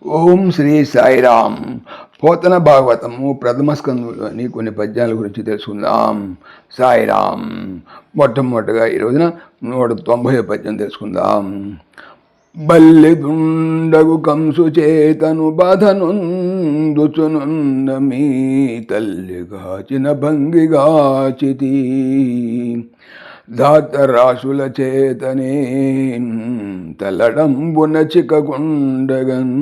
ఓం శ్రీ సాయిరామ్. పోతన భాగవతము ప్రథమ స్కంధంలోని కొన్ని పద్యాల గురించి తెలుసుకుందాం. సాయిరామ్. మొట్టమొదటిగా ఈ రోజున 190 పద్యం తెలుసుకుందాం. బల్లిదుండగు కంసు చేతను బాధనుందుచునున్న మీ తల్లి గాచిన భంగిగాచితి ధాతరాశుల చేతనే తలడంబున చికగుండగన్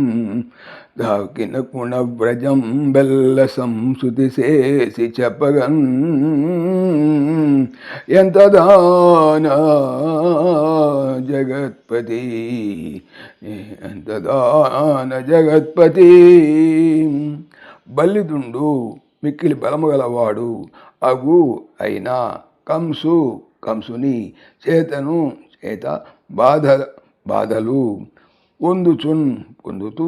దాకిన కుణవ్రజం బెల్ల సంస్కృతి చేసి చెప్పగన్ ఎంత దాన జగత్పతి ఎంత దాన జగత్పతి. బల్లిదుండు మిక్కిలి బలము గలవాడు అగు అయినా కంసుని చేత బాధలు పొందుతూ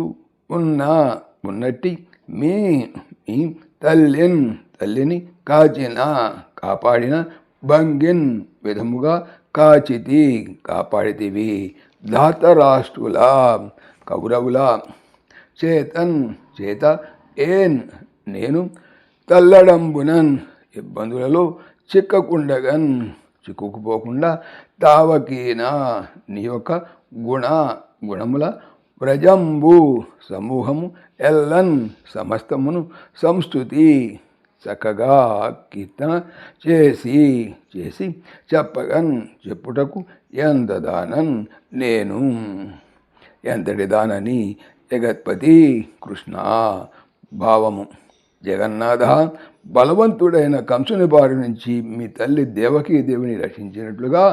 ఉన్నట్టి మీ తల్లిని కాపాడిన భంగిన్ విధముగా కాపాడితివి. ధాతరాష్ట్రుల కౌరవుల చేత నేను తల్లడంబునన్ ఇబ్బందులలో చిక్కుకుపోకుండా తావకీనా నీ యొక్క గుణముల వ్రజంబు సమూహము ఎల్లన్ సమస్తమును సంస్తుతి చక్కగా కీర్తన చేసి చెప్పుటకు ఎంత దానన్ నేను ఎంతటి దానని జగత్పతి కృష్ణ. భావము. జగన్నాథ, బలవంతుడైన కంసుని బారి నుంచి మీ తల్లి దేవకీదేవిని రక్షించినట్లుగా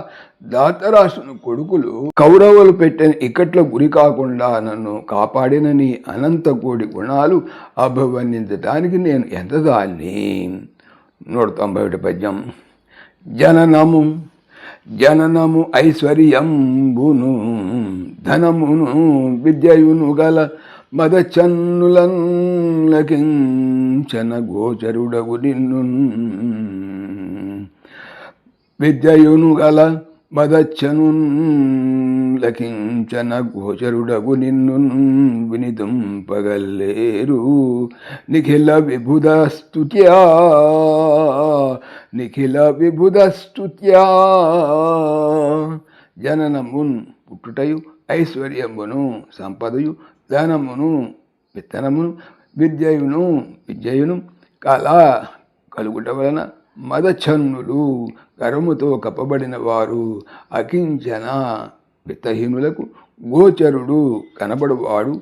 ధాతరాష్ట్రుని కొడుకులు కౌరవులు పెట్టిన ఇక్కట్లో గురి కాకుండా నన్ను కాపాడిన నీ అనంత కోటి గుణాలు అభివర్ణించడానికి నేను ఎంత దాన్ని. 191 పద్యం. జననము ఐశ్వర్యంబును ధనమును విద్యయును గల మదచన్నులకించన గోచరుడగు నిన్ను విద్యయును గల మదచనులకించన గోచరుడగు నిన్ను వినితుంపగలేరు నిఖిల విభుధస్తుత్యా. జననమున్ పుట్టుటయు ఐశ్వర్యమును సంపదయు ధనమును విత్తనమును విద్యయును కలుగుట వలన మదఛన్నులు గర్వముతో కప్పబడిన వారు అకించన విత్తహీనులకు గోచరుడు కనబడువాడు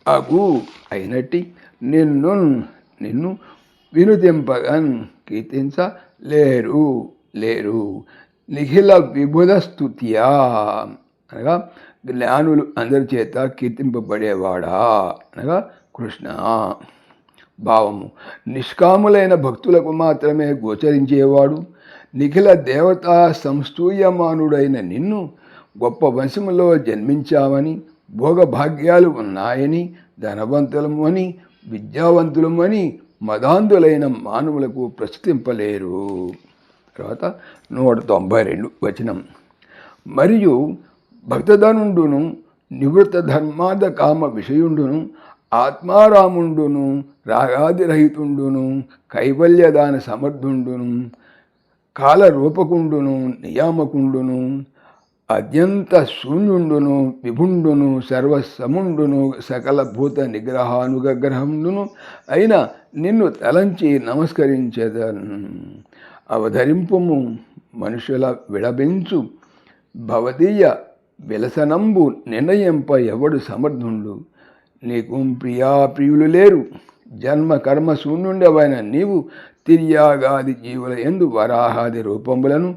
అగు అయినట్టి నిన్ను వినుతింపగన్ కీర్తించలేరు. నిఖిల విభుధస్తుత్యా అనగా జ్ఞానులు అందరి చేత కీర్తింపబడేవాడా అనగా కృష్ణ. భావము. నిష్కాములైన భక్తులకు మాత్రమే గోచరించేవాడు నిఖిల దేవతా సంస్తూయమానుడైన నిన్ను గొప్ప వంశములో జన్మించావని భోగభాగ్యాలు ఉన్నాయని ధనవంతులమని విద్యావంతులమని మదాంధులైన మానవులకు ప్రస్తుతింపలేరు. తర్వాత 192 వచనం. మరియు భక్తధనుండును నివృత్త ధర్మాద కామ విషయుండును ఆత్మారాముండును రాగాదిరహితుండును కైవల్యదాన సమర్థుండును కాలరూపకుండును నియామకుండును అత్యంత శూన్యుండును విభుండును సర్వసముండును సకల భూత నిగ్రహానుగ్రహండును అయిన నిన్ను తలంచి నమస్కరించేదన్. అవధరింపుము మనుషుల విడబించు భవదీయ విలసనంబు నిర్ణయింప ఎవడు సమర్థుండు. నీకు ప్రియులు లేరు. జన్మ కర్మ శూన్యుండవైన నీవు తిర్యాగాది జీవుల యందు వరాహాది రూపములను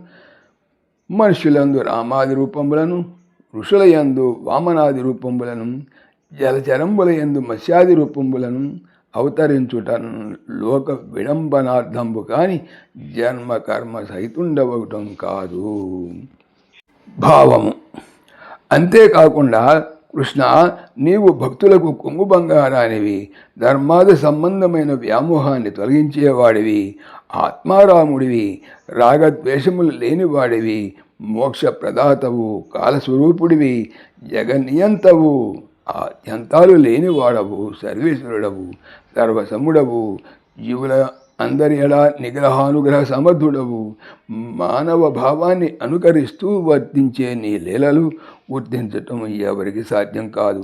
మనుషులందు రామాది రూపములను ఋషుల యందు వామనాది రూపములను జలచరంబుల యందు మత్స్యాది రూపములను అవతరించుట లోక విడంబనార్థంబు కాని జన్మ కర్మ సహితుండవటం కాదు. భావము. అంతేకాకుండా కృష్ణ, నీవు భక్తులకు కొంగు బంగారానివి, ధర్మాద సంబంధమైన వ్యామోహాన్ని తొలగించేవాడివి, ఆత్మారాముడివి, రాగద్వేషములు లేనివాడివి, మోక్ష ప్రదాతవు, కాలస్వరూపుడివి, జగన్నియంతవు, ఆద్యంతాలు లేనివాడవు, సర్వేశ్వరుడవు, సర్వసముడవు, జీవుల అందరి ఎడ నిగ్రహానుగ్రహ సమర్థుడవు. మానవ భావాన్ని అనుకరిస్తూ వర్తించే నీ లీలలు గుర్తించటం ఎవరికి సాధ్యం కాదు.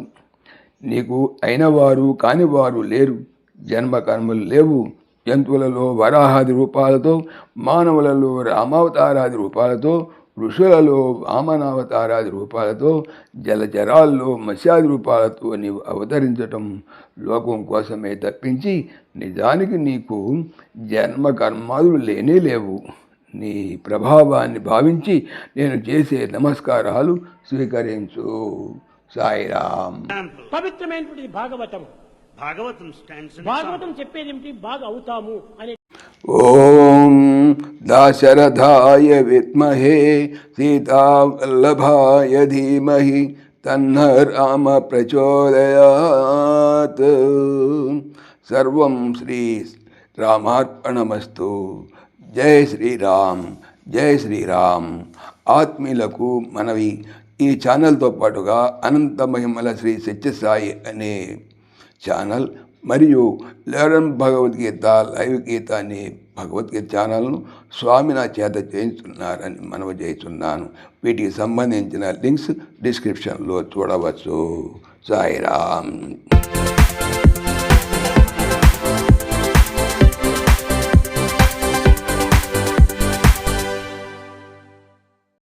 నీకు అయినవారు కానివారు లేరు. జన్మ కర్మలు లేవు. జంతువులలో వరాహాది రూపాలతో, మానవులలో రామావతారాది రూపాలతో, ఋషులలో వామనావతారాది రూపాలతో, జలచరాల్లో మత్స్యాది రూపాలతో నీవు అవతరించటం లోకం కోసమే తప్పించి నిజానికి నీకు జన్మ కర్మాదులు లేనే లేవు. నీ ప్రభావాన్ని భావించి నేను చేసే నమస్కారాలు స్వీకరించు. సాయిరామ్. పవిత్రమైనటువంటి భాగవతం. భాగవతం చెప్పేది ఏమిటి? బాగా అవుతాము అనే. ఓం దాశరథాయ విద్మహే సీతావల్లభాయ ధీమహి తన్న రామ ప్రచోదయాత్. సర్వం శ్రీ రామార్పణమస్తు. జై శ్రీరామ్, జై శ్రీరామ్. ఆత్మీయులకు మనవి, ఈ ఛానల్తో పాటుగా అనంత మహిమల శ్రీ సత్యసాయి అనే ఛానల్ మరియు లెర్న్ భగవద్గీత లైవ్ గీత అనే భగవద్గీత ఛానల్ను స్వామి నా చేత చేయించున్నారని మనవి చేస్తున్నాను. వీటికి సంబంధించిన లింక్స్ డిస్క్రిప్షన్లో చూడవచ్చు. సాయిరామ్.